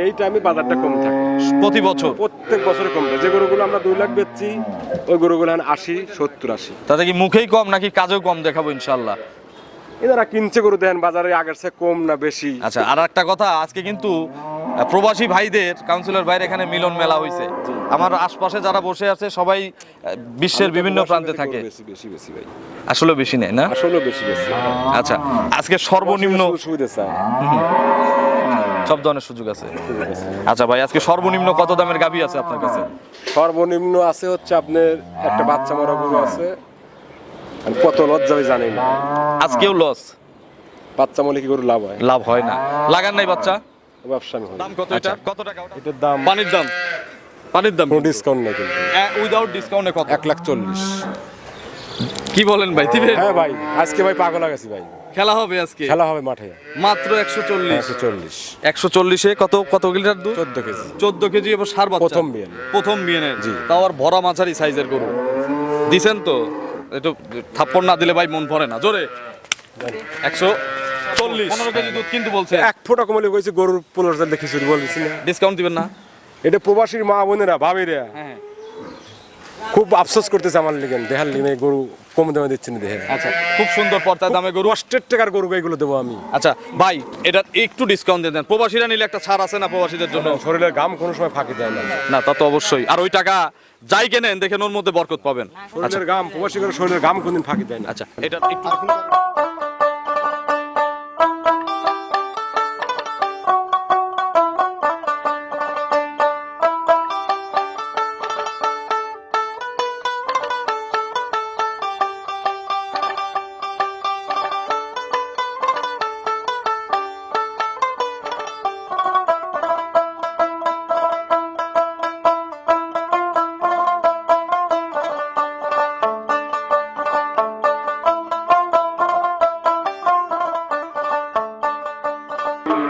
এই টাইমে বাজারটা কম থাকে প্রতি বছর? প্রত্যেক বছরে কম থাকে। যে গরুগুলো আমরা 2 লাখ বেচছি ওই গরুগুলো এখন 80-70-80। তাতে কি মুখেই কম নাকি কাজেও কম দেখাবো ইনশাল্লাহ? এনারা কিনছে গরু দেন বাজারে আগের চেয়ে কম না বেশি। আচ্ছা, আর একটা কথা, আজকে কিন্তু প্রবাসী ভাইদের কাউন্সিলর ভাইয়ের এখানে মিলন মেলা হয়েছে। আমার আশপাশে যারা বসে আছে সবাই বিশ্বের বিভিন্ন প্রান্তে থাকে। বেশি বেশি বেশি ভাই, আসলে বেশি নেই না? আসলে বেশি বেশি। আচ্ছা, আজকে সর্বনিম্ন সুবিধা চাই, সব ধরনের সুযোগ আছে। আচ্ছা ভাই, আজকে সর্বনিম্ন কত দামের গাভী আছে আপনার কাছে? সর্বনিম্ন আছে হচ্ছে আপনার একটা বাচ্চা মরা গরু আছে, আমি কত লস যাবে জানি না। আজকেও লস? বাচ্চা মলে কি গরু লাভ হয়? লাভ হয় না, লাগান নাই বাচ্চা? ব্যবসা আমি করি। দাম কত এটা? কত টাকা ওটা? এটার দাম পানির দাম? পানির দাম কোনো ডিসকাউন্ট নাই কিন্তু। উইদাউট ডিসকাউন্টে কত? 1,40,000। কি বলেন ভাই, দিবেন? হ্যাঁ ভাই, আজকে ভাই পাগল হয়ে গেছি ভাই। খেলা হবে আজকে? খেলা হবে মাঠে মাত্র 140? 140। 140-এ কত লিটার দুধ? 14 কেজি। 14 কেজি এবার সার বাচ্চা? প্রথম বিয়ান। প্রথম বিয়ানের? জি। তাও আর ভরা মাঝারি সাইজের গরু দিছেন তো? একটু থাপ্পড় না দিলে ভাই মন ভরে না। জোরে 140, 15 কেজি দুধ কিন্তু বলছে। এক ফোঁটা কমলে কইছে গরুর 15,000 দেখি চুরি বলছি না। ডিসকাউন্ট দিবেন না? এটা প্রবাসীর মা বোনেরা ভাবিরা হ্যাঁ। খুব আফসোস করতেছে আমার লিগেন, দেহার লিগে গরু কম দামে দিচ্ছি না দেহে। আচ্ছা, খুব সুন্দর পর্দায় দামে গরু। কষ্টের টাকার গরু এগুলো দেবো আমি। আচ্ছা ভাই, এটা একটু ডিসকাউন্ট দিয়ে দেন। প্রবাসীরা নিলে একটা ছাড় আছে না প্রবাসীদের জন্য? শরীরের ঘাম কোনো সময় ফাঁকি দেয় না। না, তা তো অবশ্যই। আর ওই টাকা যাই কেনেন দেখেন ওর মধ্যে বরকত পাবেন। শরীরের ঘাম, প্রবাসী করে শরীরের ঘাম কোনদিন ফাঁকি দেয় না। আচ্ছা, এটা একটু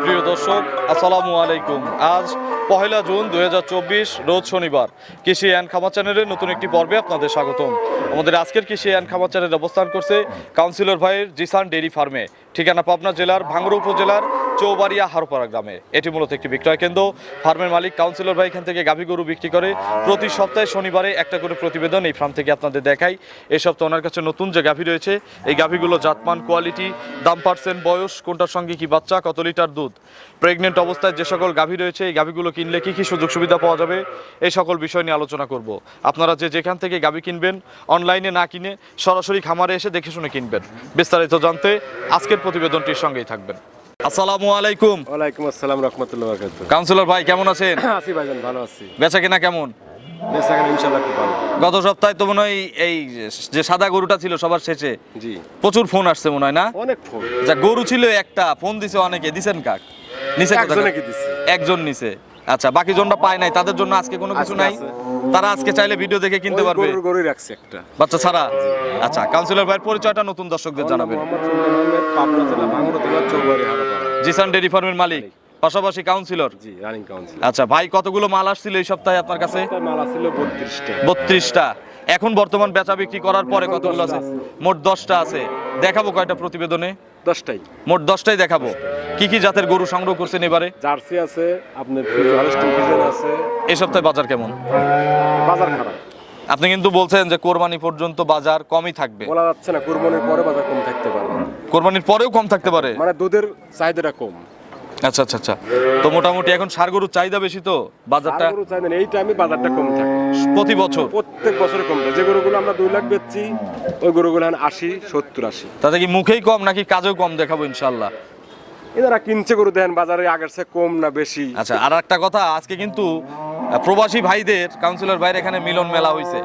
প্রিয় দর্শক, আসসালামু আলাইকুম। আজ 1 জুন 2024, রোজ শনিবার। কৃষি অ্যান্ড খামার চ্যানেলের নতুন একটি পর্বে আপনাদের স্বাগতম। আমাদের আজকের কৃষি অ্যান্ড খামার চ্যানেল অবস্থান করছে কাউন্সিলর ভাইয়ের জিসান ডেইরি ফার্মে, ঠিকানা পাবনা জেলার ভাঙ্গুড়া উপজেলার চৌবাড়িয়া হারোপাড়া গ্রামে। এটি মূলত একটি বিক্রয় কেন্দ্র। ফার্মের মালিক কাউন্সিলর ভাই এখান থেকে গাভী গরু বিক্রি করে। প্রতি সপ্তাহে শনিবারে একটা করে প্রতিবেদন এই ফার্ম থেকে আপনাদের দেখাই। এই সপ্তাহে ওনার কাছে নতুন যে গাভী রয়েছে, এই গাভীগুলো জাতমান, কোয়ালিটি, দাম, পার্সেন্ট, বয়স, কোনটার সঙ্গে কি বাচ্চা, কত লিটার দুধ, প্রেগনেন্ট অবস্থায় যে সকল গাভী রয়েছে, এই গাভীগুলো কিনলে কি কি সুযোগ সুবিধা পাওয়া যাবে, এই সকল বিষয় নিয়ে আলোচনা করব। আপনারা যেখান থেকে গাভী কিনবেন, অনলাইনে না কিনে সরাসরি খামারে এসে দেখে শুনে কিনবেন। বিস্তারিত জানতে আজকের প্রতিবেদনটির সঙ্গেই থাকবেন। আসসালামু আলাইকুম। ওয়ালাইকুম আসসালাম রাহমাতুল্লাহি ওয়া বারাকাতুহু। কাউন্সিলর ভাই কেমন আছেন? আছি ভাইজান, ভালো আছি। বেচা কিনা কেমন? বেচাকেনা ইনশাআল্লাহ খুব ভালো। গত সপ্তাহে তো মনে হয় এই যে সাদা গরুটা ছিল সবার শেষে, জি প্রচুর ফোন আসছে মনে হয় না? অনেক ফোন। যা গরু ছিল একটা, ফোন দিছে অনেকে, দিছেন কাক? নিচে একজনে কি দিছে? একজন নিছে। আচ্ছা, বাকি জনটা পায় নাই, তাদের জন্য আজকে কোনো কিছু আজকে নাই? আছে। তারা আজকে চাইলে ভিডিও দেখে কিনতে ওই পারবে? গরুই রাখছে একটা। বাচ্চা ছাড়া? আচ্ছা, কাউন্সিলর ভাইয়ের পরিচয়টা নতুন দর্শকদের জানাবেন। মোহাম্মদ সুলতান আহমেদ, পাবনা জেলা ভাঙ্গুড়া জেলা চৌবাড়িয়া হারোপাড়া। জিসান ডেইরি ফার্মের মালিক, পাশাপাশি কাউন্সিলর। জি, রানিং কাউন্সিল। আচ্ছা ভাই, কতগুলো মাল আসছিল এই সপ্তাহে আপনার কাছে? মাল ছিল 32টা। 32টা। এখন বর্তমান বেচা বিক্রি করার পরে কতগুলো আছে? মোট 10টা আছে। দেখাবো কয়টা প্রতিবেদনে? 10টাই। মোট 10টাই দেখাবো। কি কি জাতের গরু সংগ্রহ করছেন এবারে? জার্সি আছে, আপনার হলস্টাইন ফ্রিজিয়ান আছে। এই সপ্তাহে বাজার কেমন? বাজার খারাপ। আপনি কিন্তু বলছেন যে কোরবানি পর্যন্ত বাজার কমই থাকবে। বলা যাচ্ছে না, কুরবানির পরে বাজার কম থাকতে পারে। কোরবানির পরেও কম থাকতে পারে? মানে দুধের চাহিদাটা কম। আচ্ছা আচ্ছা আচ্ছা। তো মোটামুটি এখন ষাঁড় গরুর চাহিদা বেশি, তো বাজারটা আর গরু চাহিদা নেই, এই টাইমে বাজারটা কম থাকে প্রতি বছর? প্রত্যেক বছরে কম থাকে। যে গরুগুলো আমরা 2 লাখ বেচছি ওই গরুগুলো এখন 80-70-80। তাতে কি মুখেই কম নাকি কাজেও কম দেখাবো ইনশাল্লাহ? এনারা কিনছে গরু দেন বাজারে আগের চেয়ে কম না বেশি। আচ্ছা, আর একটা কথা, আজকে কিন্তু প্রবাসী ভাইদের কাউন্সিলর ভাইয়ের এখানে মিলন মেলা হয়েছে।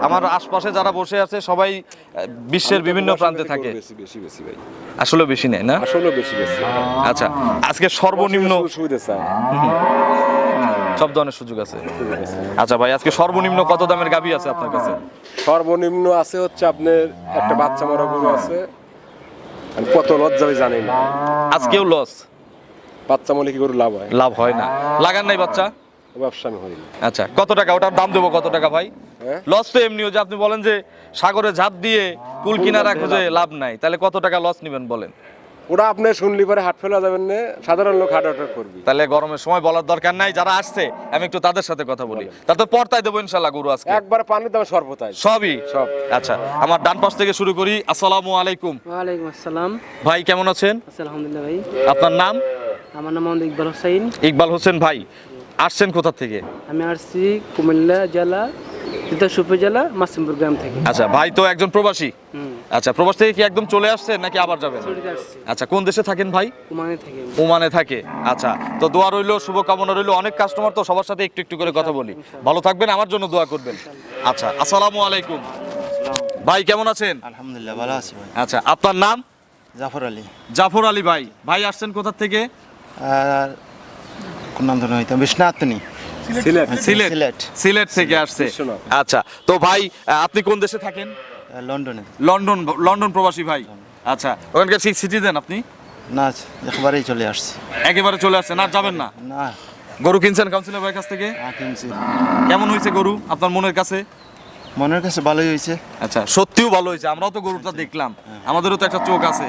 আমার আশপাশে যারা বসে আছে সবাই বিশ্বের বিভিন্ন প্রান্তে থাকে। বেশি বেশি বেশি ভাই, আসলে বেশি নেই না? আসলে বেশি বেশি। আচ্ছা, আজকে সর্বনিম্ন সুবিধা চাই, সব ধরনের সুযোগ আছে। আচ্ছা ভাই, আজকে সর্বনিম্ন কত দামের গাভী আছে আপনার কাছে? সর্বনিম্ন আছে হচ্ছে আপনার একটা বাচ্চা মরা গরু আছে, আমি কত লস যাবে জানি না। আজকেও লস? বাচ্চা মলে কি গরু লাভ হয়? লাভ হয় না, লাগান নাই বাচ্চা? ব্যবসা আমি করি না। আচ্ছা, কত টাকা ওটার দাম দেবো? কত টাকা ভাই? হ্যাঁ? লস তো এমনিও, যে আপনি বলেন যে সাগরে ঝাঁপ দিয়ে কুল কিনারা খুঁজে লাভ নাই, তাহলে কত টাকা লস নেবেন বলেন? ওরা আপনি শুনলি পরে হাট ফেলা যাবেন না, সাধারণ লোক হাট অর্ডার করবি। তাহলে গরমের সময় বলার দরকার নাই, যারা আসছে আমি একটু তাদের সাথে কথা বলি। তারপর পর্তায় দেবো ইনশাল্লাহ গরু আজকে একবার পানির দাম সর্বতাই সবই সব। আচ্ছা, আমার ডান পাশ থেকে শুরু করি। আসসালামু আলাইকুম। ওয়ালাইকুম আসসালাম। ভাই কেমন আছেন? আলহামদুলিল্লাহ ভাই। আপনার নাম? আমার নাম মোহাম্মদ ইকবাল হোসেন। ইকবাল হোসেন ভাই, আসছেন কোথা থেকে? আমি আসছি কুমিল্লা জেলা তিতাস উপজেলা মাসিমপুর গ্রাম থেকে। আচ্ছা, ভাই তো একজন প্রবাসী। আচ্ছা, প্রবাস থেকে কি একদম চলে আসছেন নাকি আবার যাবেন? ছুটিতে আসছি আচ্ছা, কোন দেশে থাকেন ভাই? কুমানে থেকে। ওমানে থাকে। আচ্ছা, তো দোয়া রইলো, শুভকামনা রইলো। অনেক কাস্টমার তো, সবার সাথে একটু একটু করে কথা বলি। ভালো থাকবেন, আমার জন্য দোয়া করবেন। আচ্ছা, আসসালামু আলাইকুম। ভাই কেমন আছেন? আলহামদুলিল্লাহ ভালো আছি ভাই। আচ্ছা, আপনার নাম? জাফর আলী। জাফর আলী ভাই। ভাই আসছেন কোথা থেকে? আর কোন নাম ধরে হইতো বিশ্বনাথনি। সিলেট। সিলেট। সিলেট। সিলেট থেকে আসছে। বিশ্বনাথ। আচ্ছা, তো ভাই আপনি কোন দেশে থাকেন? লন্ডনে। লন্ডন। লন্ডন প্রবাসী ভাই। আচ্ছা, ওখানকার সিটিজেন আপনি? না একবারেই চলে আসছি। একেবারে চলে আসছেন, আর যাবেন না? না গরু কিনছেন কাউন্সিলর ভাইয়ের কাছ থেকে? কিনছি। কেমন হয়েছে গরু আপনার মনের কাছে? মনের কাছে ভালোই হয়েছে। আচ্ছা, সত্যিও ভালো হয়েছে। আমরাও তো গরুটা দেখলাম, আমাদেরও তো একটা চোখ আছে।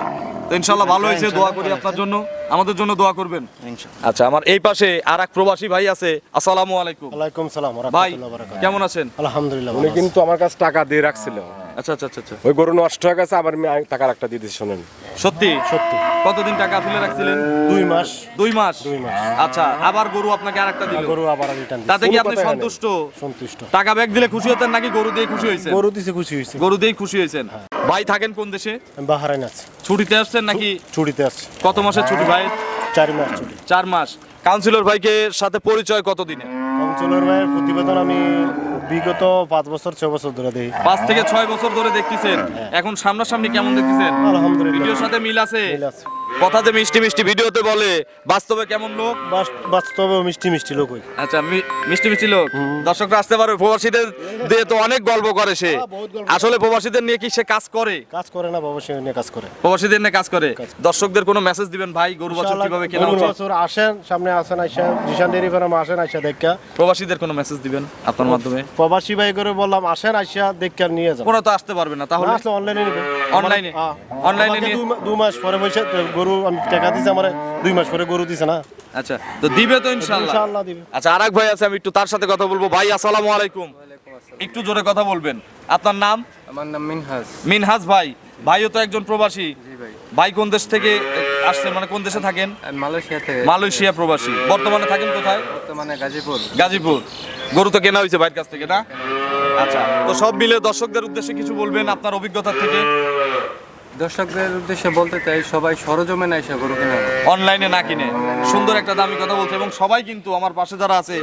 তো ইনশাল্লাহ ভালো হয়েছে, দোয়া করি আপনার জন্য, আমাদের জন্য দোয়া করবেন। ইনশাআল্লাহ। আচ্ছা, আমার এই পাশে আর এক প্রবাসী ভাই আছে। আসসালামু আলাইকুম। ওয়ালাইকুম সালাম ভাই রাহমাতুল্লাহি ওয়া বারাকাতুহু। কেমন আছেন? আলহামদুলিল্লাহ উনি ভালো আছি। কিন্তু আমার কাছে টাকা দিয়ে রাখছিল, আচ্ছা আচ্ছা আচ্ছা আচ্ছা। ওই গরু নষ্ট হয়ে গেছে, আবার আমি টাকার একটা দিয়ে দিচ্ছি। শোনেন, সত্যি? সত্যি কতদিন টাকা তুলে রাখছিলেন? 2 মাস 2 মাস। 2 মাস আচ্ছা, আবার গরু আপনাকে আরেকটা দিল, গরু আবার রিটার্ন তাতে কি কোনো আপনি কথাই হয় না। সন্তুষ্ট? সন্তুষ্ট। টাকা ব্যাগ দিলে খুশি হতেন নাকি গরু দিয়ে খুশি হয়েছেন? গরু দিছে খুশি হইছে। গরু দিয়েই খুশি হয়েছেন। ভাই থাকেন কোন দেশে? আমি বাহারাইন আছি, ছুটিতে আসছেন নাকি? ছুটিতে আছি। কত মাসের ছুটি ভাই? 4 মাস ছুটি। 4 মাস। কাউন্সিলর ভাইকে সাথে পরিচয় কতদিনে? কাউন্সিলর ভাইয়ের প্রতিবেদন আমি বিগত 5 বছর 6 বছর ধরে দেই। 5 থেকে 6 বছর ধরে দেখতেছেন। এখন সামনাসামনি কেমন দেখতেছেন? আলহামদুলিল্লাহ ভিডিওর সাথে মিল আছে? মিল আছে। কথা যে মিষ্টি মিষ্টি ভিডিওতে বলে, বাস্তবে কেমন লোক? বাস্তবে মিষ্টি মিষ্টি লোক হই। আচ্ছা, মিষ্টি মিষ্টি লোক। দর্শকরা আসতে পারবে। প্রবাসীদের দিয়ে তো অনেক গল্প করে সে। বহুত গল্প। আসলে প্রবাসীদের নিয়ে কি সে কাজ করে? কাজ করে না বাবা, সে নিয়ে কাজ করে। প্রবাসীদের নিয়ে কাজ করে। দর্শকদের কোনো মেসেজ দিবেন ভাই, গরু বাছুর কিভাবে কেনা গরু উচিত? বাছুর আসেন, সামনে আসেন, আইসা জিশান ডেইরি ফার্ম আসেন, আইসা দেখা। প্রবাসীদের কোনো মেসেজ দিবেন আপনার মাধ্যমে? প্রবাসী ভাই করে বললাম আসেন, আইসা দেখা নিয়ে যান। ওরা তো আসতে পারবে না, তাহলে না আসলে অনলাইনে নিবে। অনলাইনে? অনলাইনে নিয়ে 2 মাস পরে পয়সা গরু আমি টাকা দিছি, আমার 2 মাস পরে গরু দিছে না। আচ্ছা, তো দিবে তো ইনশাআল্লাহ? ইনশাআল্লাহ দিবে। আচ্ছা, আরেক ভাই আছে, আমি একটু তার সাথে কথা বলবো। ভাই আসসালামু আলাইকুম। একটু জোরে কথা বলবেন। আপনার নাম? আমার নাম মিনহাজ। মিনহাজ ভাই। ভাইও তো একজন প্রবাসী। ভাই কোন দেশ থেকে আসছেন, মানে কোন দেশে থাকেন? আমি মালয়েশিয়া থেকে। মালয়েশিয়া প্রবাসী। বর্তমানে থাকেন কোথায়? বর্তমানে গাজীপুর। গাজীপুর। গরু তো কেনা হয়েছে ভাইয়ের কাছ থেকে না? আচ্ছা, তো সব মিলে দর্শকদের উদ্দেশ্যে কিছু বলবেন আপনার অভিজ্ঞতা থেকে? দর্শকদের উদ্দেশ্যে বলতে চাই, সবাই সরজমিনে এসে গরু কেনা। অনলাইনে না কিনে। সুন্দর একটা দামি কথা বলছে, এবং সবাই কিন্তু আমার পাশে যারা আছে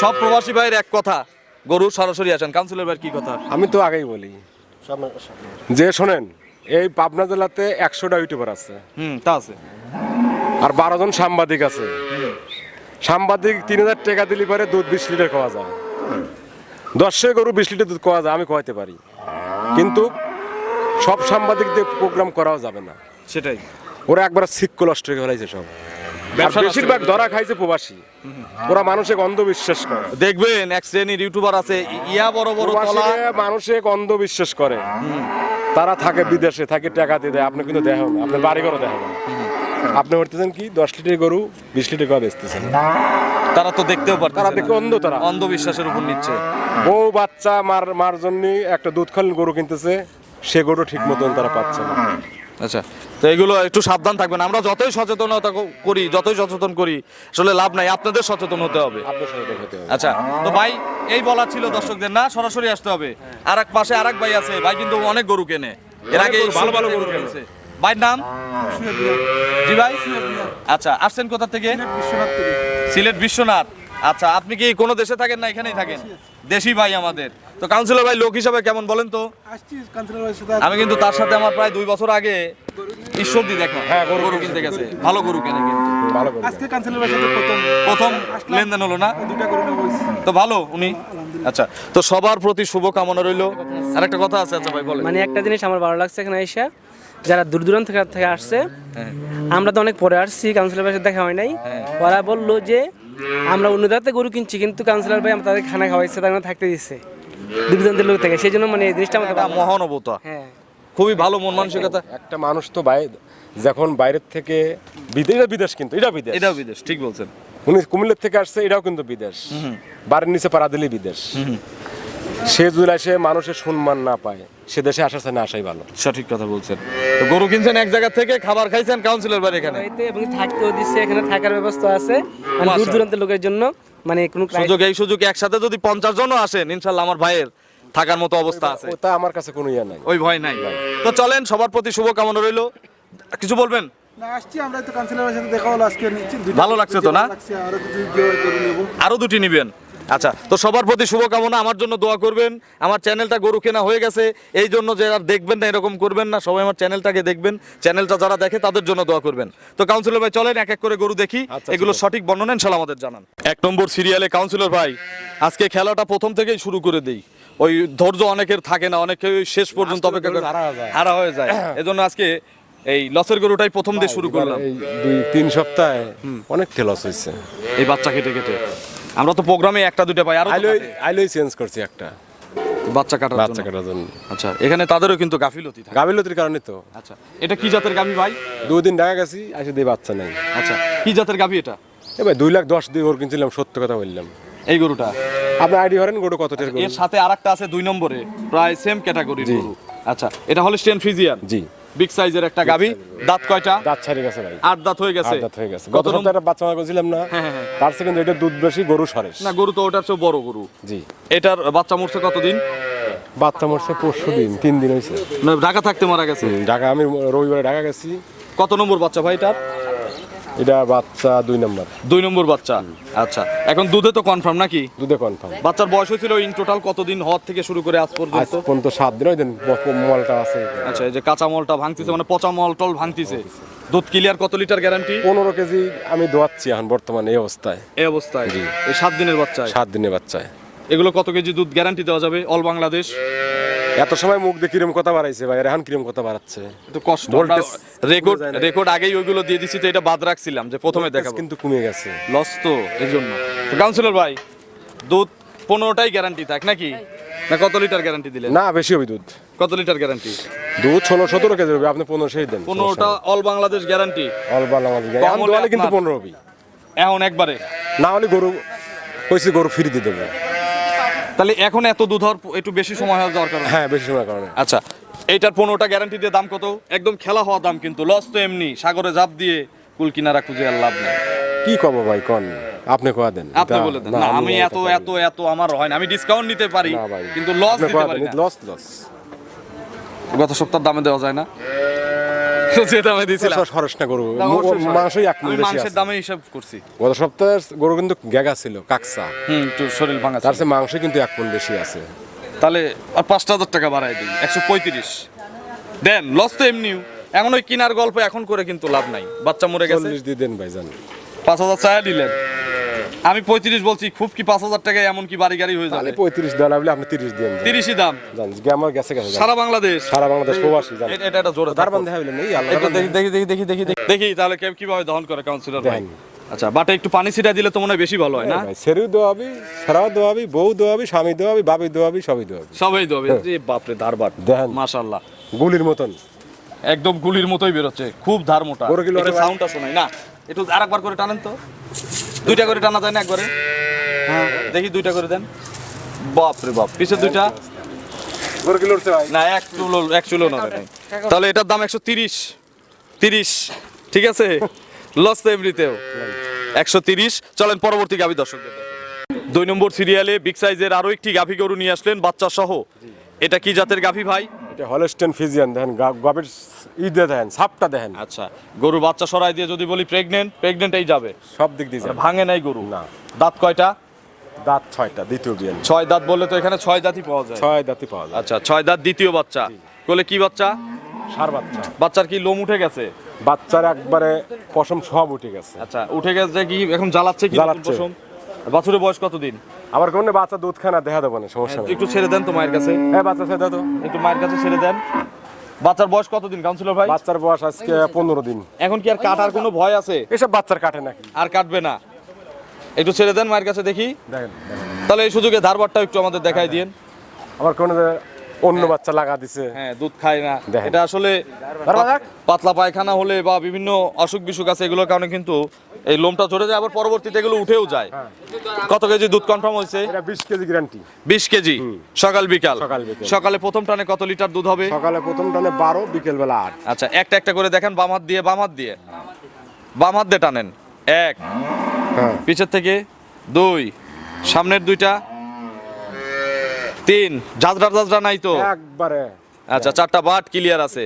সব প্রবাসী ভাইয়ের এক কথা, গরু সরাসরি আসেন। কাউন্সিলর ভাইয়ের কি কথা? আমি তো আগেই বলি যে শোনেন, এই পাবনা জেলাতে 100টা ইউটিউবার আছে, তা আছে। আর 12 জন সাংবাদিক আছে। সাংবাদিক 3000 টাকা দিলে পরে দুধ 20 লিটার খাওয়া যায়। 10 গরু 20 লিটার দুধ খাওয়া যায়, আমি খাওয়াতে পারি। কিন্তু সব সাংবাদিকদের প্রোগ্রাম করাও যাবে না। সেটাই। ওরা একবার সিক্ক নষ্ট করে ফেলাইছে সব। আর ব্যবসা বেশিরভাগ ধরা খাইছে প্রবাসী। ওরা মানুষের অন্ধবিশ্বাস করে। দেখবেন এক শ্রেণীর ইউটিউবার আছে, ইয়া বড় বড় তলা। প্রবাসীরা মানুষের অন্ধবিশ্বাস করে। তারা থাকে বিদেশে, থাকে টাকা দিয়ে দেয়, আপনি কিন্তু দেখো না, আপনার বাড়ি ঘরও দেখো না। আপনি উঠতেছেন কি 10 লিটার গরু 20 লিটার করে বেচতেছেন। তারা তো দেখতেও পারতেছে তারা না। দেখে অন্ধ, তারা অন্ধবিশ্বাসের উপর নিচ্ছে। বউ বাচ্চা মার জন্য একটা দুধ খালি গরু কিনতেছে, সে গরু ঠিক মতন তারা পাচ্ছে না। আচ্ছা, তো এগুলো একটু সাবধান থাকবেন। আমরা যতই সচেতনতা করি, যতই সচেতন করি, আসলে লাভ নাই। আপনাদের সচেতন হতে হবে। আপনার সাথে হতে হবে। আচ্ছা, তো ভাই এই বলা ছিল দর্শকদের, না সরাসরি আসতে হবে। আর এক পাশে আরেক ভাই আছে, ভাই কিন্তু অনেক গরু কেনে। এর আগে ভালো ভালো গরু কিনেছে। ভাইয়ের নাম? জি ভাই। আচ্ছা, আসছেন কোথা থেকে? সিলেট বিশ্বনাথ। আচ্ছা, আপনি কি কোনো দেশে থাকেন না এখানেই থাকেন? দেশি ভাই আমাদের। তো কাউন্সিলর ভাই লোক হিসাবে কেমন বলেন তো? আমি কিন্তু তার সাথে আমার প্রায় 2 বছর আগে ঈশ্বরদী দেখা। হ্যাঁ, গরু কিনতে গেছে। ভালো গরু কেনে কিন্তু। ভালো গরু। প্রথম লেনদেন হলো না? তো ভালো উনি। আচ্ছা, তো সবার প্রতি শুভ কামনা রইলো। আর একটা কথা আছে। আচ্ছা ভাই বলেন। মানে একটা জিনিস আমার ভালো লাগছে এখানে এসে, যারা দূর দূরান্ত থেকে আসছে, আমরা তো অনেক পরে আসছি, কাউন্সিলর ভাইয়ের সাথে দেখা হয় নাই। ওরা বললো যে আমরা অন্য জায়গাতে গরু কিনছি, কিন্তু কাউন্সিলর ভাই তাদের খানা খাওয়াইছে, তাদের থাকতে দিচ্ছে দূর দূরান্তের লোক থেকে। সেই জন্য মানে এই জিনিসটা আমাদের এটা মহানুভবতা। হ্যাঁ, খুবই ভালো মন মানসিকতা। একটা মানুষ তো ভাই যখন বাইরের থেকে বিদেশ কিন্তু এটা বিদেশ, এটাও বিদেশ, ঠিক বলছেন। উনি কুমিল্লার থেকে আসছে, এটাও কিন্তু বিদেশ, বাড়ির নিচে পাড়া দিলেই বিদেশ। সে যদি সে মানুষের সম্মান না পায়, সে দেশে আসার চায় না, আসাই ভালো। সঠিক কথা বলছেন। তো গরু কিনছেন এক জায়গা থেকে, খাবার খাইছেন কাউন্সিলর বাড়ি এখানে, বাড়িতে এবং থাকতেও দিচ্ছে, এখানে থাকার ব্যবস্থা আছে মানে দূর দূরান্তের লোকের জন্য, মানে কোনো সুযোগ এই সুযোগ একসাথে যদি 50 জনও আসেন, ইনশাল্লাহ আমার ভাইয়ের থাকার মতো অবস্থা আছে, ওটা আমার কাছে কোনো ইয়ে নাই। ওই ভয় নাই। তো চলেন, সবার প্রতি শুভকামনা রইলো। কিছু বলবেন? আসছি আমরা তো কাউন্সিলরের সাথে দেখা হলো আজকে, ভালো লাগছে তো না? আরো দুটো গিয়ে করে নেব। আরো দুটি নিবেন। আচ্ছা, তো সবার প্রতি শুভকামনা, আমার জন্য দোয়া করবেন। আমার চ্যানেলটা গরু কেনা হয়ে গেছে, এই জন্য যারা দেখবেন না এরকম করবেন না, সবাই আমার চ্যানেলটাকে দেখবেন, চ্যানেলটা যারা দেখে তাদের জন্য দোয়া করবেন। তো কাউন্সিলর ভাই চলেন এক এক করে গরু দেখি, এগুলো সঠিক বর্ণনা ইনশাআল্লাহ আমাদের জানান। 1 নম্বর সিরিয়ালে কাউন্সিলর ভাই, আজকে খেলাটা প্রথম থেকেই শুরু করে দেই। ওই ধৈর্য অনেকের থাকে না, অনেকে ওই শেষ পর্যন্ত অপেক্ষা করে হারা হয়ে যায়, এজন্য আজকে এই লসের গরুটাই প্রথম দিয়ে শুরু করলাম। এই 2-3 সপ্তাহে অনেক লস হয়েছে এই বাচ্চা কেটে কেটে আমরা তো প্রোগ্রামে একটা দুটো পাই, আরো তো কাটে। আইলই চেঞ্জ করছি একটা বাচ্চা কাটার বাচ্চা জন্য। কাটার জন্য। আচ্ছা, এখানে তাদেরও কিন্তু গাফিলতি থাকে। গাবিলতির কারণে তো আচ্ছা, এটা কি জাতের গাভী ভাই? 2 দিন ঢাকা গেছি, আসে দিয়ে বাচ্চা নাই। আচ্ছা, কি জাতের গাভী এটা? এবার 2 লাখ 10 দিয়ে ওর কিনছিলাম, সত্য কথা বললাম। এই গরুটা আপনি আইডি করেন গরু কত টাকা গরু? এর সাথে আরেকটা আছে 2 নম্বরে, প্রায় সেম ক্যাটাগরির গরু। আচ্ছা, এটা হলস্টিয়ান ফ্রিজিয়ান, জি, বিগ সাইজের একটা গাভী। দাঁত কয়টা? দাঁত ছাড়ি গেছে ভাই, 8 দাঁত হয়ে গেছে। 8 দাঁত হয়ে গেছে। গত সপ্তাহে একটা বাচ্চা করেছিলাম না, তার থেকে কিন্তু এটা দুধ বেশি, গরু সরেস না, গরু তো ওটার চেয়ে বড় গরু। জি। এটার বাচ্চা মরছে কতদিন? বাচ্চা মরছে 5 দিন, 3 দিন হয়েছে। না, ঢাকা থাকতে মারা গেছে। ঢাকা, আমি রবিবারে ঢাকা গেছি। কত নম্বর বাচ্চা ভাই এটার? এটা বাচ্চা 2 নম্বর। 2 নম্বর বাচ্চা। আচ্ছা, এখন দুধে তো কনফার্ম নাকি? দুধে কনফার্ম। বাচ্চার বয়স হয়েছিল ইন টোটাল কতদিন হওয়ার থেকে শুরু করে আজ আজ পর্যন্ত? পর্যন্ত 7 দিন, ওই দিন মলটা আছে। আচ্ছা, এই যে কাঁচা মলটা ভাঙতিছে, মানে পচা মল টল ভাঙতিছে। দুধ ক্লিয়ার কত লিটার গ্যারান্টি? 15 কেজি আমি দোয়াচ্ছি এখন বর্তমানে এই অবস্থায়। এই অবস্থায় এই 7 দিনের বাচ্চায় 7 দিনের বাচ্চায় এগুলো কত কেজি দুধ গ্যারান্টি দেওয়া যাবে অল বাংলাদেশ? এত সময় মুখ দিয়ে কিরম কথা বাড়াইছে ভাই, এখন কিরম কথা বাড়াচ্ছে। একটু কষ্ট, Voltage রেকর্ড আগেই ওইগুলো দিয়ে দিছি, তো এটা বাদ রাখছিলাম যে প্রথমে দেখাবো, কিন্তু কমে গেছে। লস তো এই জন্য। তো কাউন্সিলর ভাই, দুধ 15টাই গ্যারান্টি থাক নাকি, না কত লিটার গ্যারান্টি দিলেন? না, বেশি হবে দুধ। কত লিটার গ্যারান্টি? দুধ 16-17 কেজি হবে, আপনি 15 দেন। 15টা অল বাংলাদেশ গ্যারান্টি। অল্প আমাদের কম এখন হলে দোয়ালে কিন্তু আপনার- 15 হবে, এখন একবারে না হলে গরু কইছি গরু ফ্রি দিয়ে দেবো। তাহলে এখন এত দুধ হওয়ার একটু বেশি সময় হওয়ার দরকার। হ্যাঁ, বেশি সময় কারণে। আচ্ছা, এইটার 15টা গ্যারান্টি দিয়ে দাম কত? একদম খেলা হওয়া দাম, কিন্তু লস তো এমনি, সাগরে ঝাঁপ দিয়ে কুল কিনারা খুঁজে আর লাভ নেই। কি কব ভাই, কোন আপনি কোয়া দেন। আপনি বলে দেন। না, আমি এত আমার হয় না, আমি ডিসকাউন্ট নিতে পারি না ভাই, কিন্তু লস দিতে পারি না। লস গত সপ্তাহের দামে দেওয়া যায় না, যে দামে দিয়েছিলাম। সরস না গরু, না, অবশ্যই সরস। মাংসই এক আমি মণ বেশি মাংসের আছে। দামে হিসাব করছি। গত সপ্তাহের গরু কিন্তু গ্যাগা ছিল, কাকসা, একটু শরীর ভাঙা তার ছিল। চেয়ে মাংস কিন্তু 1 মণ বেশি আছে। তাহলে আর 5,000 টাকা বাড়াই দিই, 135 দেন। লস তো এমনি, এখন ওই কিনার গল্প এখন করে কিন্তু লাভ নাই, বাচ্চা মরে গেছে। 40 দিয়ে দেন ভাই, জান। 5,000 চায়া দিলেন, আমি 35 বলছি। খুব কি 5,000 টাকা এমন কি বাড়ি গাড়ি হয়ে তাহলে যাবে? 35 দেন, বলে আপনি 30 দেন। 30ই দাম জান, আমার গেছে গেছে জান। সারা বাংলাদেশ। সারা বাংলাদেশ প্রবাসী জান। এটা জোরে তার বন্ধে হইলেন এই আল্লাহ এটা দেখি তাহলে কিভাবে দহন করে কাউন্সিলর ভাই। দেন। আচ্ছা, বাটে একটু পানি ছিটা দিলে তো মনে হয় বেশি ভালো হয় না? ভাই সেরু দোয়াবি, সারাও দোয়াবি, বউ দোয়াবি, স্বামী দোয়াবি, বাবি দোয়াবি, সবই দোয়াবি। সবাই দেবে। যে বাপরে ধারবাট, দেখেন। মাশাআল্লাহ, গুলির মতন। একদম গুলির মতোই বেরোচ্ছে, খুব ধার মোটা। বড় কিলো একটু আরে ভাই। সাউন্ডটা শোনাই না, একটু আরেকবার করে টানেন তো। 2টা করে টানা যায় না একবারে? হ্যাঁ, দেখি 2টা করে দেন। বাপরে বাপ, পিছে 2টা গরু কিলো উঠছে ভাই। না, এক চুলো না ভাই। তাহলে এটার দাম 130 ঠিক আছে, লস তো এমনিতেও 130। চলেন পরবর্তী গাভী দর্শকদের দেখাই। 2 নম্বর সিরিয়ালে বিগ সাইজের আরো একটি গাভী গরু নিয়ে আসলেন বাচ্চা সহ। এটা কি জাতের গাভী ভাই? এটা হলস্টেন ফিজিয়ান, দেখেন গাবের ঈদে দেখেন, সাপটা দেখেন। আচ্ছা, গরু বাচ্চা সরাই দিয়ে যদি বলি প্রেগনেন্টই যাবে, সব দিক দিয়ে যাবে। ভাঙে নাই গরু। না। দাঁত কয়টা? দাঁত 6টা, দ্বিতীয় বিয়ান। 6 দাঁত বললে তো এখানে 6 দাঁতই পাওয়া যায়। 6 দাঁতই পাওয়া যায়। আচ্ছা, 6 দাঁত, দ্বিতীয় বাচ্চা। কোলে কি বাচ্চা? সার বাচ্চা। বাচ্চার কি লোম উঠে গেছে? বাচ্চার একবারে পশম সব উঠে গেছে। আচ্ছা, উঠে গেছে কি এখন জ্বালাচ্ছে কি? জ্বালাচ্ছে। পশম। বাছুরের বয়স কতদিন? আবার কোন বাচ্চা দুধ খানা দেখা দেবো না, সমস্যা নেই। একটু ছেড়ে দেন তো মায়ের কাছে, হ্যাঁ, বাচ্চা ছেড়ে দাও তো। একটু মায়ের কাছে ছেড়ে দেন। বাচ্চার বয়স কতদিন কাউন্সিলর ভাই? বাচ্চার বয়স আজকে 15 দিন। এখন কি আর কাটার কোনো ভয় আছে? এসব বাচ্চার কাটে নাকি? আর কাটবে না, একটু ছেড়ে দেন মায়ের কাছে দেখি। দেখেন। তাহলে এই সুযোগে ধারবারটা একটু আমাদের দেখাই দিন। আবার কোন অন্য বাচ্চা লাগা দিছে। হ্যাঁ দুধ খায় না, দেখেন। এটা আসলে ধরো দেখ। পাতলা পায়খানা হলে বা বিভিন্ন অসুখ বিসুখ আছে এগুলোর কারণে কিন্তু এই লোমটা ঝরে যায়, আবার পরবর্তীতে এগুলো উঠেও যায়। কত কেজি দুধ কনফার্ম হয়েছে? এটা 20 কেজি গ্যারান্টি। 20 কেজি সকাল বিকাল। সকাল বিকাল। সকালে প্রথম টানে কত লিটার দুধ হবে? সকালে প্রথম টানে 12, বিকেল বেলা 8। আচ্ছা একটা একটা করে দেখেন, বাম হাত দিয়ে বাম হাত দিয়ে টানেন। 1, হ্যাঁ পিছের থেকে 2, সামনের 2টা 3, ঝাঁঝরা নাই তো? একবারে আচ্ছা 4টা বাট ক্লিয়ার আছে।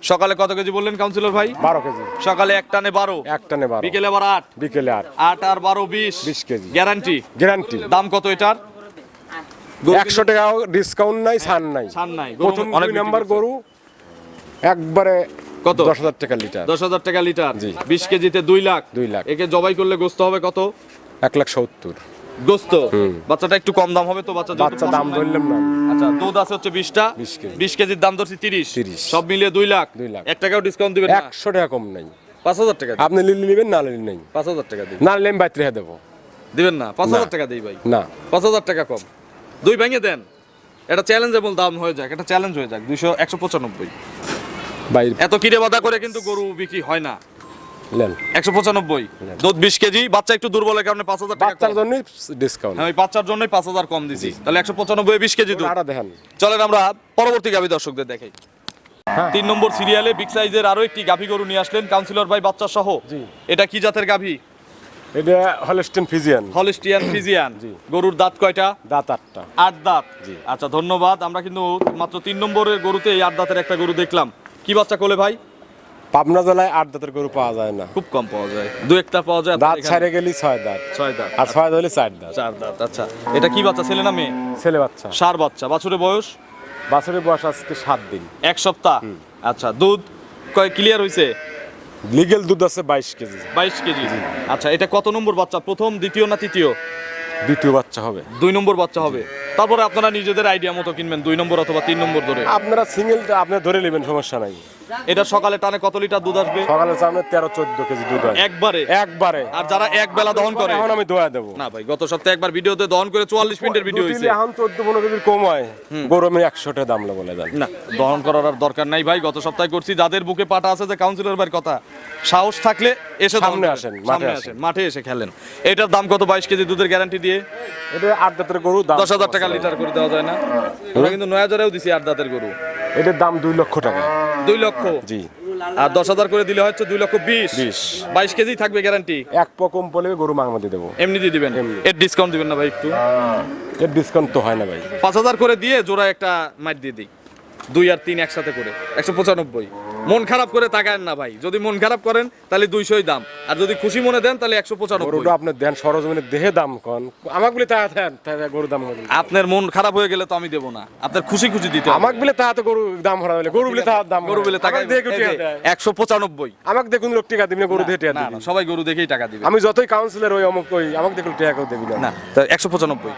সকালে কত কেজি বললেন কাউন্সিলর ভাই? 12 কেজি। সকালে এক টানে 12, এক টানে 12, বিকেলে আবার 8, বিকেলে 8। 8 আর 12 20 কেজি। গ্যারান্টি। গ্যারান্টি। দাম কত এটার? 100 টাকা ডিসকাউন্ট নাই, ছাড় নাই। ছাড় নাই। প্রথম অনেক 2 নাম্বার গরু একবারে কত? 10,000 টাকা লিটার। 10,000 টাকা লিটার। জি। 20 কেজিতে 2 লাখ। 2 লাখ। একে জবাই করলে গোস্ত হবে কত? 1,70,000। গোস্ত। বাচ্চাটা একটু কম দাম হবে তো? বাচ্চা যেহেতু বাচ্চা দাম ধরলাম না। আচ্ছা দুধ আছে হচ্ছে 20টা, 20 কেজি। 20 কেজির দাম ধরছি 30। 30। সব মিলিয়ে 2 লাখ। 2 লাখ। 1 টাকাও ডিসকাউন্ট দিবেন না? 100 টাকা কম নাই। 5,000 টাকা দিন। আপনি লিলি নেবেন, না লিলি নেই। 5,000 টাকা দিন। না নিলে আমি বাইরে রেখে দেবো। দিবেন না? 5,000 না। টাকা দেই ভাই। না 5,000 টাকা কম। 2 ভেঙে দেন। এটা চ্যালেঞ্জেবল দাম হয়ে যাক, এটা চ্যালেঞ্জ হয়ে যাক। 195। বাইরে এত কিরে বাধা করে কিন্তু গরু বিক্রি হয় না। নেন। 195। দুধ 20 কেজি, বাচ্চা একটু দুর্বলের কারণে 5,000 টাকা বাচ্চার কম। জন্য ডিসকাউন্ট। হ্যাঁ ওই বাচ্চার জন্যই 5,000 কম দিছি। তাহলে 195 20 কেজি দুধ। আটা দেখেন। চলেন আমরা পরবর্তী গাভী দর্শকদের দেখাই। 3 নম্বর সিরিয়ালে বিগ সাইজের আরো একটি গাভী গরু নিয়ে আসলেন কাউন্সিলর ভাই, বাচ্চা সহ। জি। এটা কি জাতের গাভী? এটা হলস্টেইন ফ্রিজিয়ান। Holstein Friesian. জি। গরুর দাঁত কয়টা? দাঁত 8টা। 8 দাঁত। জি। আচ্ছা ধন্যবাদ। আমরা কিন্তু মাত্র 3 নম্বরের গরুতে এই 8 দাঁতের একটা গরু দেখলাম। কি বাচ্চা কোলে ভাই? পাবনা জেলায় 8 দাঁতের গরু পাওয়া যায় না। খুব কম পাওয়া যায়, 2-1টা পাওয়া যায়। দাঁত ছাড়ে গেলি 6 দাঁত। 6 দাঁত আর 6 হলে 4 দাঁত। 4 দাঁত। আচ্ছা এটা কি বাচ্চা, ছেলে না মেয়ে? ছেলে বাচ্চা। সার বাচ্চা। বাছুরের বয়স? বাছুরের বয়স আজকে 7 দিন। 1 সপ্তাহ। আচ্ছা দুধ কয় ক্লিয়ার হইছে? লিগেল দুধ আছে 22 কেজি। 22 কেজি। আচ্ছা এটা কত নম্বর বাচ্চা? প্রথম, দ্বিতীয় না তৃতীয়? দ্বিতীয় বাচ্চা হবে। 2 নম্বর বাচ্চা হবে। তারপরে আপনারা নিজেদের আইডিয়া মতো কিনবেন 2 নম্বর অথবা 3 নম্বর ধরে। আপনারা সিঙ্গেলটা আপনি ধরে নেবেন, সমস্যা নাই। এটা সকালে টানে কত লিটার দুধ আসবে? সকালে সামনে 13-14 কেজি দুধ হয় একবারে। একবারে। আর যারা এক বেলা দহন করে? এখন আমি দোয়া দেবো না ভাই, গত সপ্তাহে একবার ভিডিওতে দহন করে 44 মিনিটের ভিডিও দুধ হয়েছে। দিলে এখন 14-15 কেজির কম হয়। গরু আমি 100 টাকা দাম বলে দেন। না দহন করার আর দরকার নাই ভাই, গত সপ্তাহে করছি। যাদের বুকে পাটা আছে, যে কাউন্সিলর ভাইয়ের কথা, সাহস থাকলে এসে দহন সামনে করেন। আসেন, সামনে মাঠে আসেন, মাঠে এসে খেলেন। এটার দাম কত? 22 কেজি দুধের গ্যারান্টি দিয়ে এটা 8 দাঁতের গরু, দাম 10,000 টাকা লিটার করে দেওয়া যায় না? আমরা কিন্তু 9,000এও দিছি 8 দাঁতের গরু। এটার দাম 2 লক্ষ টাকা। 2 লক্ষ। জি। আর 10,000 করে দিলে হচ্ছে 2,20,000। 22 কেজি থাকবে গ্যারান্টি। এক পকম বলে গরু মাংমতি দেবো। এমনি দিয়ে দিবেন? এর ডিসকাউন্ট দিবেন না ভাই একটু? এর ডিসকাউন্ট তো হয় না ভাই। 5,000 করে দিয়ে জোড়া একটা মাইট দিয়ে দিই। 2 আর 3 একসাথে করে 195। মন খারাপ করে তাকায়েন না ভাই, যদি মন খারাপ করেন তাহলে 200ই দাম, আর যদি খুশি মনে দেন তাহলে 195। গরুটা আপনি দেন সরজমিনে দেহে দাম কন, আমাকে বলে তাতে গরু দাম হবে। আপনার মন খারাপ হয়ে গেলে তো আমি দেবো না, আপনার খুশি খুশি দিতে হবে। আমাকে বলে তাতে গরু দাম হরা হলে গরু বলে তার দাম গরু বলে টাকা আমাকে দেখে টিকা দেয়। 195। আমাকে দেখুন লোক টাকা দিবি না, গরু দিয়ে টাকা না দিবি। না, সবাই গরু দেখেই টাকা দিবে। আমি যতই কাউন্সিলর ওই অমুক কই, আমাকে দেখুন টাকা কেউ দেবি না। না তো 195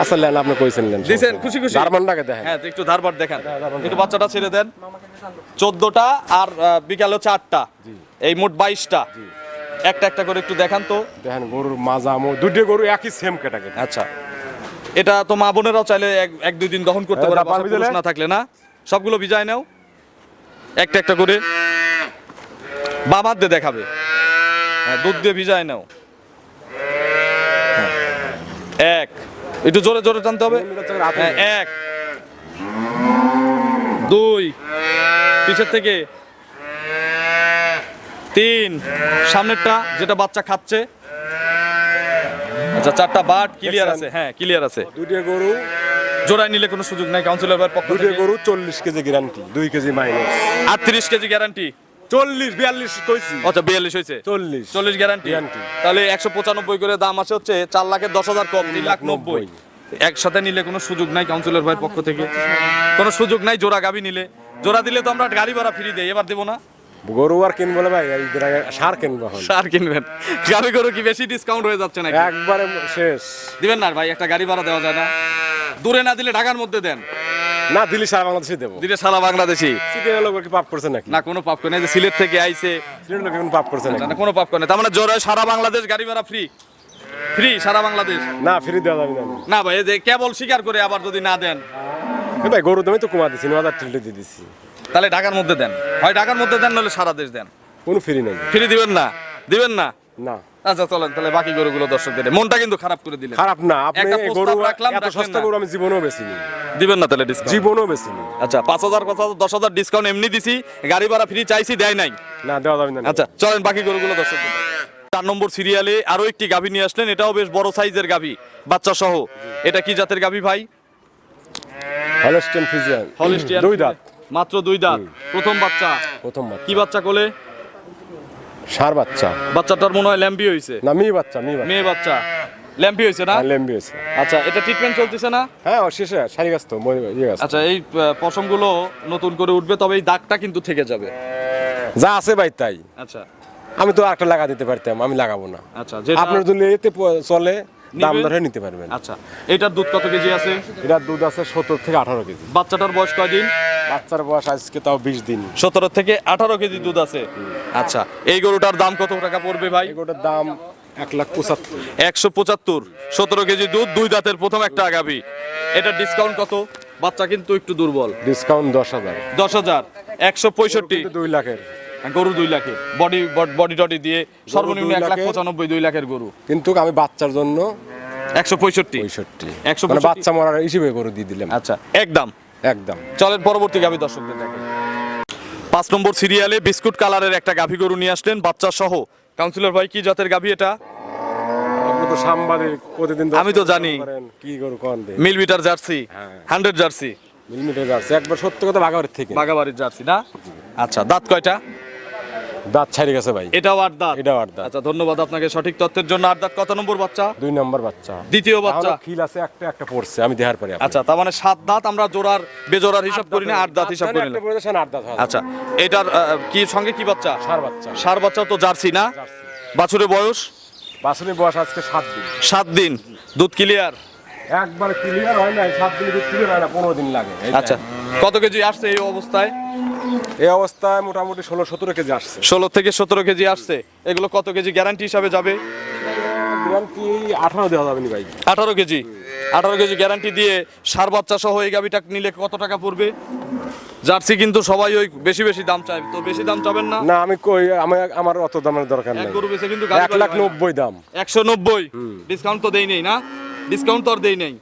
আচ্ছা লেন, আপনি কইছেন লেন, দিছেন খুশি খুশি। জার্মানটাকে দেখেন। হ্যাঁ তো একটু ধারবার দেখান, একটু বাচ্চাটা ছেড়ে দেন। 14টা আর বিকালে 4টা, এই মোট 22টা। একটা একটা করে একটু দেখান তো। দেখেন গরুর মাজা মো দুটো গরু একই সেম ক্যাটাগরি। আচ্ছা এটা তো মা বোনেরাও চাইলে 1-2 দিন দহন করতে পারে, পারবি বাসায় পুরুষ তাহলে? না থাকলে। না সবগুলো ভিজায় নাও একটা একটা করে, বাম হাত দিয়ে দেখাবে। হ্যাঁ দুধ দিয়ে ভিজায় নাও। হ্যাঁ, 1 একটু জোরে জোরে টানতে হবে। হ্যাঁ 1 2 পিছের থেকে 3 সামনেরটা যেটা বাচ্চা খাচ্ছে। আচ্ছা 4টা বাট ক্লিয়ার আছে? হ্যাঁ ক্লিয়ার আছে। দুটো গরু, জোড়ায় নিলে কোনো সুযোগ নাই কাউন্সিলর ভাইয়ের পক্ষ দুটো থেকে। গরু 40 KG guarantee, 2 KG minus. 38 KG guarantee. 40-42 কইছি। আচ্ছা 42 হয়েছে। 40 গ্যারান্টি। Guarantee। তাহলে 195 করে দাম আছে হচ্ছে 4,10,000 কম, 3,90,000। একসাথে নিলে কোনো সুযোগ নাই কাউন্সিলর ভাইয়ের পক্ষ থেকে, কোনো সুযোগ নাই। জোড়া গাবি নিলে, জোড়া দিলে তো আমরা গাড়ি ভাড়া ফ্রি দেই, এবার দেবো না। গরু আর কিনবো না ভাই, এই সার কিনবো এখন। সার কিনবেন, গাবি গরু কি বেশি ডিসকাউন্ট হয়ে যাচ্ছে নাকি? একবারে শেষ। দিবেন না ভাই, একটা গাড়ি ভাড়া দেওয়া যায় না? দূরে না দিলে ঢাকার মধ্যে দেন, না দিলি সারা বাংলাদেশে দেবো। দিলে সারা বাংলাদেশি। সিটির লোক কি পাপ করছে নাকি? না কোনো পাপ করে না, যে সিলেট থেকে আইছে সিটির লোক কোনো পাপ করছে নাকি? না কোনো পাপ করে না। তার মানে জোরে সারা বাংলাদেশ গাড়ি ভাড়া ফ্রি, ফ্রি সারা বাংলাদেশ। না ফ্রি দেওয়া যাবে না। না ভাই এই যে কেবল স্বীকার করে আবার যদি না দেন, ভাই গরুর দামই তো কমা দিচ্ছি 9,000 টাকা দিয়ে দিচ্ছি, তাহলে ঢাকার মধ্যে দেন, হয় ঢাকার মধ্যে দেন নাহলে সারা দেশ দেন। কোনো ফ্রি নেই। ফ্রি দিবেন না? দিবেন না? না আচ্ছা চলেন তাহলে বাকি গরুগুলো দর্শকদের মনটা কিন্তু খারাপ করে দিলেন। খারাপ না, আপনি একটা এই প্রস্তাব গরু রাখলাম, এত রাখলেন সস্তা না। গরু আমি জীবনেও বেচিনি, দিবেন না তাহলে ডিসকাউন্ট? জীবনেও বেচিনি। আচ্ছা 5,000 কথা 10,000 ডিসকাউন্ট এমনি দিছি, গাড়ি ভাড়া ফ্রি চাইছি, দেয় নাই। না দেওয়া যাবে না। আচ্ছা চলেন বাকি গরুগুলো দর্শকদের। 4 নম্বর সিরিয়ালে আরো একটি গাভী নিয়ে আসলেন, এটাও বেশ বড় সাইজের গাভী, বাচ্চা সহ। এটা কি জাতের গাভী ভাই? Holstein Friesian, হলিস্টিয়ান। 2 দাঁত, মাত্র 2 দাঁত, প্রথম বাচ্চা। প্রথম বাচ্চা। কি বাচ্চা কোলে? ষাঁড় বাচ্চা বাচ্চাটার মনে হয় ল্যাম্বি হয়েছে। না মেয়ে বাচ্চা, মেয়ে বাচ্চা। মেয়ে বাচ্চা, ল্যাম্বি হয়েছে না? হ্যাঁ, লেম্বি হয়েছে। আচ্ছা এটা ট্রিটমেন্ট চলতেছে না? হ্যাঁ ও শেষে সারি গাছ তো ইয়ে গাছ। আচ্ছা এই পশমগুলো নতুন করে উঠবে, তবে এই দাগটা কিন্তু থেকে যাবে। যা আছে ভাই তাই। আচ্ছা আমি তো একটা লাগা দিতে পারতাম, আমি লাগাবো না। আচ্ছা যেটা আপনার যদি এতে চলে দাম নিবেন? দরে নিতে পারবেন। আচ্ছা এটার দুধ কত কেজি আছে? এটার দুধ আছে 17 থেকে 18 কেজি। বাচ্চাটার বয়স কয়দিন? বাচ্চার বয়স আজকে তাও 20 দিন। 17 থেকে 18 কেজি দুধ আছে। আচ্ছা এই গরুটার দাম কত টাকা পড়বে ভাই? এগুলোর দাম 1,75,000। 175, 17 কেজি দুধ, 2 দাঁতের প্রথম একটা গাভী। এটার ডিসকাউন্ট কত? বাচ্চা কিন্তু একটু দুর্বল। ডিসকাউন্ট 10,000। 10,000, 165। 2 লাখের গরু 2 লাখের, বডি টডি দিয়ে সর্বনিম্ন 2 1,95,000, 2 লাখের গরু। কিন্তু আমি বাচ্চার জন্য 165। 65, 165 মানে বাচ্চা মরার হিসেবে করে দিয়ে দিলাম। আচ্ছা একদম। একদম। চলেন পরবর্তী গাভী দর্শকদের দেখেন। 5 নম্বর সিরিয়ালে বিস্কুট কালারের একটা গাভী গরু নিয়ে আসলেন বাচ্চা সহ। কাউন্সিলর ভাই কি জাতের গাভী এটা? আপনি তো সাংবাদিক, প্রতিদিন আমি তো জানি। করেন, কি গরু কোন দে মিল বিটার জার্সি, 100 জার্সি, মিলিমিটার যাচ্ছে একবার সত্য কথা ভাগাবাড়ির থেকে। বাগাবাড়ির জার্সি না? আচ্ছা দাঁত কয়টা? দাঁত ছাড়ি গেছে ভাই। এটাও 8 দাঁত। এটাও 8 দাঁত। আচ্ছা ধন্যবাদ আপনাকে সঠিক তথ্যের জন্য। 8 দাঁত, কত নম্বর বাচ্চা? 2 নম্বর বাচ্চা। দ্বিতীয় বাচ্চা। এখনো খিল আছে, একটা একটা পড়ছে, আমি দেখার পরে। আচ্ছা তার মানে 7 দাঁত, আমরা জোড়ার বেজোড়ার হিসাব করি না, 8 দাঁত হিসাব করি না। 8 দাঁত হয়। আচ্ছা এটার কি সঙ্গে কি বাচ্চা? ষাঁড় বাচ্চা। ষাঁড় বাচ্চা তো জার্সি না? বাছুরের বয়স? বাছুরের বয়স আজকে 7 দিন। 7 দিন। দুধ ক্লিয়ার? একবার ক্লিয়ার হয় না, 7 দিন দুধ ক্লিয়ার হয় না, 15 দিন লাগে। আচ্ছা কত কেজি আসছে এই অবস্থায়? এই অবস্থায় মোটামুটি 16-17 কেজি আসছে। 16 থেকে 17 কেজি আসছে। এগুলো কত কেজি গ্যারান্টি হিসাবে যাবে? গ্যারান্টি 18 দেওয়া যাবে না ভাই। 18 কেজি। 18 কেজি গ্যারান্টি দিয়ে ষাঁড় বাচ্চা সহ এই গাভিটা নিলে কত টাকা পড়বে? জার্সি কিন্তু সবাই ওই বেশি বেশি দাম চায়, তো বেশি দাম চাবেন না? না আমি কই, আমার অত দামের দরকার এক নাই। গরু বেচে কিন্তু গাভী 1,90,000 দাম। 190। ডিসকাউন্ট তো দেই নেই না? ডিসকাউন্ট তো আর দেই নেই।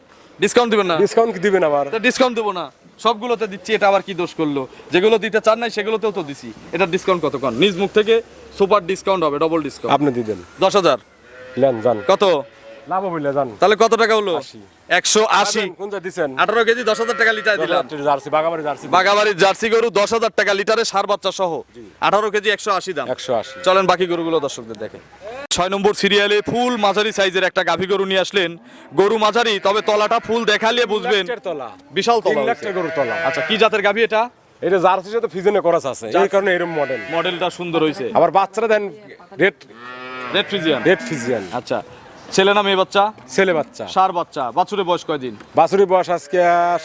ডিসকাউন্ট দিবেন না? ডিসকাউন্ট কি দিবেন আবার? ডিসকাউন্ট দেবো না, সবগুলোতে দিচ্ছি, এটা আবার কি দোষ করলো? যেগুলো দিতে চান নাই সেগুলোতেও তো দিছি। এটা ডিসকাউন্ট কত কন? নিজ মুখ থেকে সুপার ডিসকাউন্ট হবে, ডবল ডিসকাউন্ট। আপনি দিবেন 10,000। লেন যান, কত? লাভ হইলে যান। তাহলে কত টাকা হলো? 80। 180। কোন যা দিবেন? 18 কেজি 10,000 টাকা লিটার দিলাম। Jersey, Bagabari Jersey. বাগাবাড়ির জার্সি গরু 10,000 টাকা লিটারে, ষাঁড় বাচ্চা সহ। 18 কেজি 180 দাম। 180। চলেন বাকি গরুগুলো দর্শকদের দেখেন। 6 নম্বর সিরিয়ালে ফুল মাঝারি সাইজের একটা গাভী গরু নিয়ে আসলেন। গরু মাঝারি, তবে তলাটা ফুল দেখালে বুঝবেন তলা, বিশাল তলা 3 লাখ হয়েছে। টাকা গরুর তলা। আচ্ছা কি জাতের গাভী এটা? এটা জার্সির সাথে ফিজনে করাস আছে, এই কারণে এরকম মডেল। মডেলটা সুন্দর হয়েছে। আবার বাচ্চারা দেন red red Friesian. Red Friesian. আচ্ছা ছেলে না মেয়ে বাচ্চা? ছেলে বাচ্চা। ষাঁড় বাচ্চা। বাছুরের বয়স কয়দিন? বাছুরের বয়স আজকে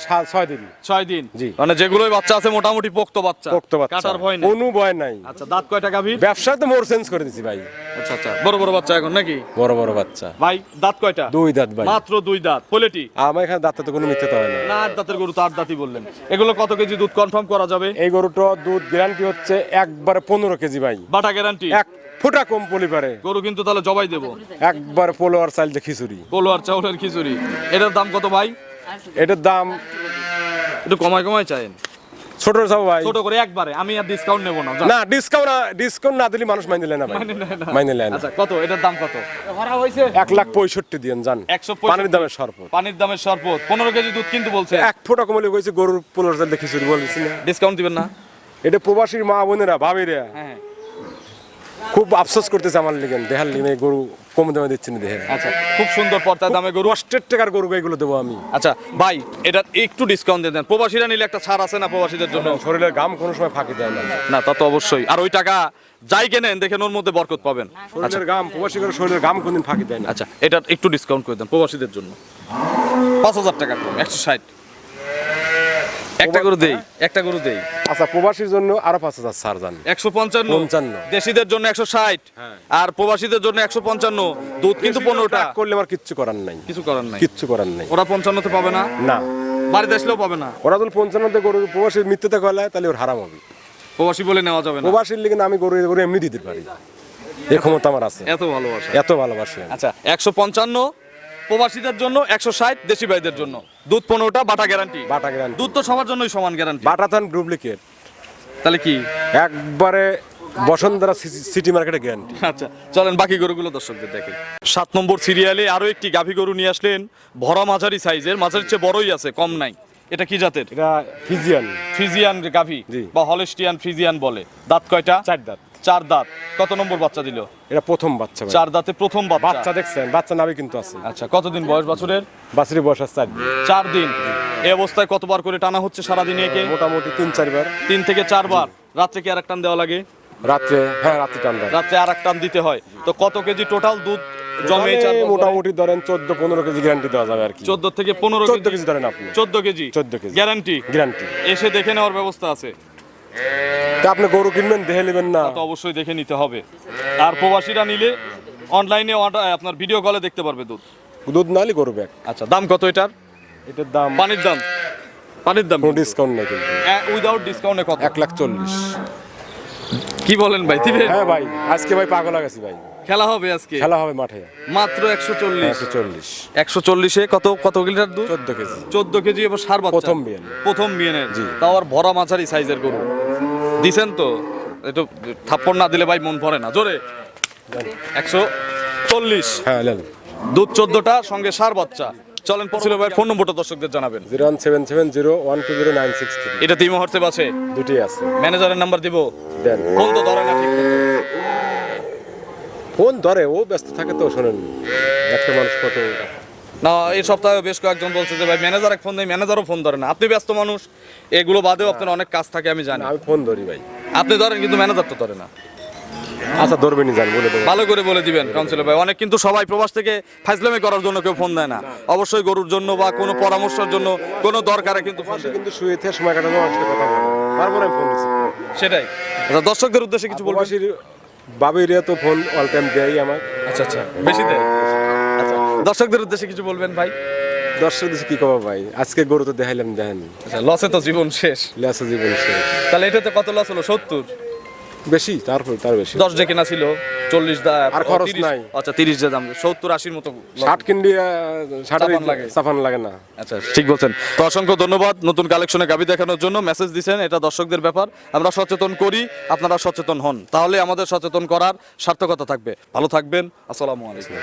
6 দিন। 6 দিন। জি। মানে যেগুলোই বাচ্চা আছে মোটামুটি পোক্ত বাচ্চা। পোক্ত বাচ্চা, কাটার ভয় নেই। কোনো ভয় নাই। আচ্ছা দাঁত কয়টা গাভীর? ব্যবসায় তো মোর চেঞ্জ করে দিছি ভাই। আচ্ছা আচ্ছা বড় বড় বাচ্চা এখন নাকি? বড় বড় বাচ্চা ভাই দাঁত কয়টা? 2 দাঁত ভাই। মাত্র 2 দাঁত। পোলেটি? আমার এখানে দাঁতে তো কোনো মিথ্যে হয় না। না 8 দাঁতের গরু তো 8 দাঁতই বললেন। এগুলো কত কেজি দুধ কনফার্ম করা যাবে? এই গরুটা দুধ গ্যারান্টি হচ্ছে একবারে 15 কেজি ভাই। বাটা গ্যারান্টি? এক ফোঁটা কম পলি পারে। গরু কিন্তু তাহলে জবাই দেবো। একবার পোলো আর চাল যে খিচুড়ি। পোলো আর চাউলের খিচুড়ি। এটার দাম কত ভাই? এটার দাম একটু কমায় কমায় চাইেন। ছোট চাও ভাই। ছোট করে একবারে, আমি আর ডিসকাউন্ট নেব না। না ডিসকাউন্ট না দিলে মানুষ মাইনে নেয় না ভাই। মাইনে নেয় না। আচ্ছা কত এটার দাম কত? 1,65,000 দিয়েন জান। 165 পানির দামের শরবত। পানির দামের শরবত। 15 কেজি দুধ কিন্তু বলছে। এক ফোঁটা কমলে কইছে গরুর 15 চাল খিচুড়ি বলছি না। ডিসকাউন্ট দিবেন না? এটা প্রবাসীর মা বোনেরা ভাবিরা হ্যাঁ। খুব আফসোস করতেছে আমার লিগেন, দেখার লিগে গরু কম দামে দিচ্ছি না দেখে। আচ্ছা খুব সুন্দর পর্দার দামে গরু। 10 টাকার গরু এগুলো দেবো আমি। আচ্ছা ভাই এটা একটু ডিসকাউন্ট দিয়ে দেন। প্রবাসীরা নিলে একটা ছাড় আছে না প্রবাসীদের জন্য? শরীরের ঘাম কোনো সময় ফাঁকি দেয় না। না তা তো অবশ্যই। আর ওই টাকা যাই কেনেন দেখেন ওর মধ্যে বরকত পাবেন। শরীরের ঘাম, প্রবাসী করে শরীরের ঘাম কোনদিন ফাঁকি দেয় না। আচ্ছা এটা একটু ডিসকাউন্ট করে দেন প্রবাসীদের জন্য। 5,000 টাকা কম, 160। একটা গরু দেই, একটা গরু দেই। আচ্ছা প্রবাসীর জন্য আরো 5,000 ছাড় জান। 155। 55 দেশিদের জন্য 160 আর প্রবাসীদের জন্য 155। দুধ কিন্তু 15টা। করলে আমার কিচ্ছু করার নাই, কিছু করার নাই। কিচ্ছু করার নাই। ওরা 55 তে পাবে না? না বাড়িতে আসলেও পাবে না। ওরা যদি 55 গরু প্রবাসী মৃত্যুতে কয়লায় তাহলে ওর হারাম হবে। প্রবাসী বলে নেওয়া যাবে না। প্রবাসীর লিগে আমি গরু গরু এমনি দিতে পারি, এই ক্ষমতা আমার আছে, এত ভালোবাসা। এত ভালোবাসি আমি। আচ্ছা 155 প্রবাসীদের জন্য, 160 দেশি ভাইদের জন্য। দুধ 15টা, বাটা গ্যারান্টি। বাটা গ্যারান্টি, দুধ তো সবার জন্যই সমান গ্যারান্টি। বাটা থান ডুপ্লিকেট, তাহলে কি? একবারে বসুন্ধরা সিটি মার্কেটে গ্যারান্টি। আচ্ছা চলেন বাকি গরুগুলো দর্শকদের দেখেন। 7 নম্বর সিরিয়ালে আরো একটি গাভী গরু নিয়ে আসলেন, ভরা মাঝারি সাইজের, মাঝারির চেয়ে বড়ই আছে, কম নাই। এটা কি জাতের? এটা ফিজিয়ান, ফ্রিজিয়ান গাভী জি। বা হলস্টিয়ান ফ্রিজিয়ান বলে। দাঁত কয়টা? 4 দাঁত। 4 দাঁত। কত নম্বর বাচ্চা দিল? এটা প্রথম বাচ্চা ভাই। 4 দাঁতে প্রথম বাচ্চা। বাচ্চা দেখছেন, বাচ্চা নাভি কিন্তু আছে। আচ্ছা কতদিন বয়স বাছুরের? বাছুরি বয়স আছে 4 দিন। 4 দিন। এই অবস্থায় কতবার করে টানা হচ্ছে সারাদিনে একে? মোটামুটি 3-4 বার। 3 থেকে 4 বার। রাত্রে কি আর এক টান দেওয়া লাগে? রাত্রে, হ্যাঁ রাত্রে টান দেয়। রাত্রে আর এক টান দিতে হয়। তো কত কেজি টোটাল দুধ জমে? মানে মোটামুটি ধরেন 14-15 কেজি গ্যারান্টি দেওয়া যাবে আর কি। 14 থেকে 15 14 কেজি ধরেন আপনি। 14 কেজি 14 কেজি গ্যারান্টি। গ্যারান্টি। এসে দেখে নেওয়ার ব্যবস্থা আছে? তা আপনি গরু কিনবেন, দেখে নেবেন না? তা তো অবশ্যই দেখে নিতে হবে। আর প্রবাসীরা নিলে অনলাইনে আপনার ভিডিও কলে দেখতে পারবে দুধ। দুধ নালি গরু ব্যাগ। আচ্ছা দাম কত এটার? এটার দাম পানির দাম? পানির দাম কোনো ডিসকাউন্ট নেই কিন্তু। উইদাউট ডিসকাউন্টে কত? 1,40,000। কি বলেন ভাই, দিবেন? হ্যাঁ ভাই, আজকে ভাই পাগল হয়ে গেছি ভাই। খেলা হবে আজকে? খেলা হবে মাঠে। মাত্র 140। 140। 140-এ কত লিটার দুধ? 14 কেজি। 14 কেজি এবং সার বাচ্চা। প্রথম বিয়ান। প্রথম বিয়ানের। জি। তাও আর ভরা মাঝারি সাইজের গরু দিছেন তো? একটু থাপ্পড় না দিলে ভাই মন ভরে না। জোরে 140। হ্যাঁ নেন। দুধ 14টা, সঙ্গে সার বাচ্চা। চলেন ছিল ভাই, ফোন নম্বরটা দর্শকদের জানাবেন। 01770120963। এটা তিন মুহূর্তে আছে, দুটি আছে। ম্যানেজারের নাম্বার দিব। দেন। ফোন তো ধরে না ঠিক মতো। ফোন ধরে, ও ব্যস্ত থাকে তো, শোনেন একটা মানুষ কত। না এই সপ্তাহে বেশ কয়েকজন বলছে যে ভাই ম্যানেজার এক ফোন দেয়, ম্যানেজারও ফোন ধরে না। আপনি ব্যস্ত মানুষ, এগুলো বাদেও আপনার অনেক কাজ থাকে আমি জানি। আমি ফোন ধরি ভাই। আপনি ধরেন কিন্তু ম্যানেজার তো ধরে না। আচ্ছা ধরবেনি, জান বলে দেবো। ভালো করে বলে দিবেন কাউন্সিলর ভাই। অনেক কিন্তু সবাই প্রবাস থেকে ফাইজলামি করার জন্য কেউ ফোন দেয় না, অবশ্যই গরুর জন্য বা কোনো পরামর্শের জন্য কোনো দরকারে কিন্তু ফোন দেয়। কিন্তু শুয়ে থেকে সময় কাটানো, মানুষের কথা বলে, তারপরে আমি ফোন দিচ্ছি। সেটাই। আচ্ছা দর্শকদের উদ্দেশ্যে কিছু বলবেন? প্রবাসীর বাবিরা তো ফোন অল টাইম দেয় আমার। আচ্ছা আচ্ছা, বেশি দেয়। আচ্ছা দর্শকদের উদ্দেশ্যে কিছু বলবেন ভাই? দর্শক দিচ্ছে কি কবা ভাই, আজকে গরু তো দেখাইলাম, দেখেন আচ্ছা লসে তো জীবন শেষ। লেসা জীবন শেষ। তাহলে এটাতে কত লস হলো? 70? বেশি, তার বেশি। 10 যে কেনা ছিল 40 দা আর খরচ 30 নাই। আচ্ছা 30 যে দাম, 70-80 মতো loss। 60 কিনলে 60 চাপান লাগে। চাপান লাগে না। আচ্ছা ঠিক বলছেন। তো অসংখ্য ধন্যবাদ নতুন কালেকশনে গাভী দেখানোর জন্য। মেসেজ দিয়েছেন, এটা দর্শকদের ব্যাপার। আমরা সচেতন করি, আপনারা সচেতন হন, তাহলে আমাদের সচেতন করার সার্থকতা থাকবে। ভালো থাকবেন, আসসালামু আলাইকুম।